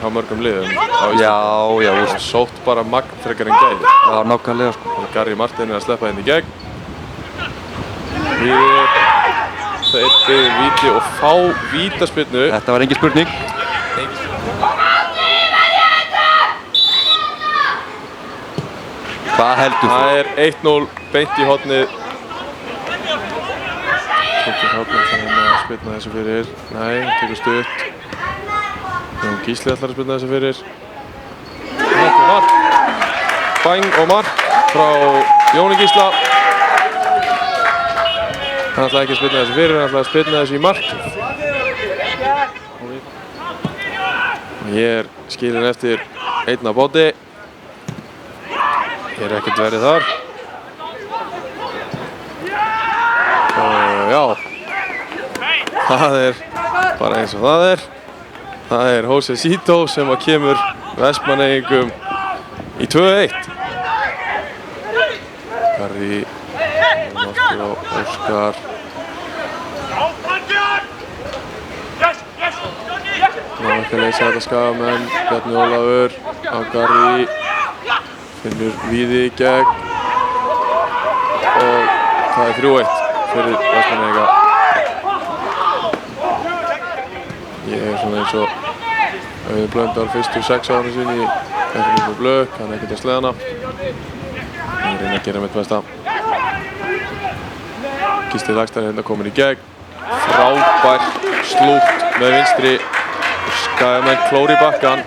á mörgum liðum. Já, úst. Sótt bara magn frekar en gæði. Já, nákvæmlega sko. Garri Martin að sleppa henni í gegn. Þeir byggðu víti og fá vítaspyrnu. Þetta var engin spurning. Hvað heldur þú? Það er 1-0 beint í hornið. Tókir Hafnir þannig að spyrna þessu fyrir. Nei, tekur stutt. Jón Gísli ætlar að spyrna þessu fyrir. Þetta er mark. Bang og mark frá Jóni Gísla. Hann ætlaði ekki að spyrna þessu fyrir, hann ætlaði að spyrna þessu í markið. Og ég er skilinn eftir einn á bóti. Ég er ekkert verið þar. Og já, það er bara eins og það er. Það er Jose Cito sem að kemur Vestmannaeyingum í 2-1. Garri, Martur og Óskar. Ná ekki að leysa þetta skagamenn. Bjarni Ólafur á Garri. Finnur Víði í gegn. Og það er 3-1 fyrir Vestmannaeyinga. Ég er svona eins og Auður Blöndal fyrstu 6 ára sín í FNU Blöð, kann ekkert að sleðana. Ég reyna að gera mitt besta. Gísli Laxdal hérna komin í gegn. Frábær slútt með vinstri. Skagamenn klóri bakkan.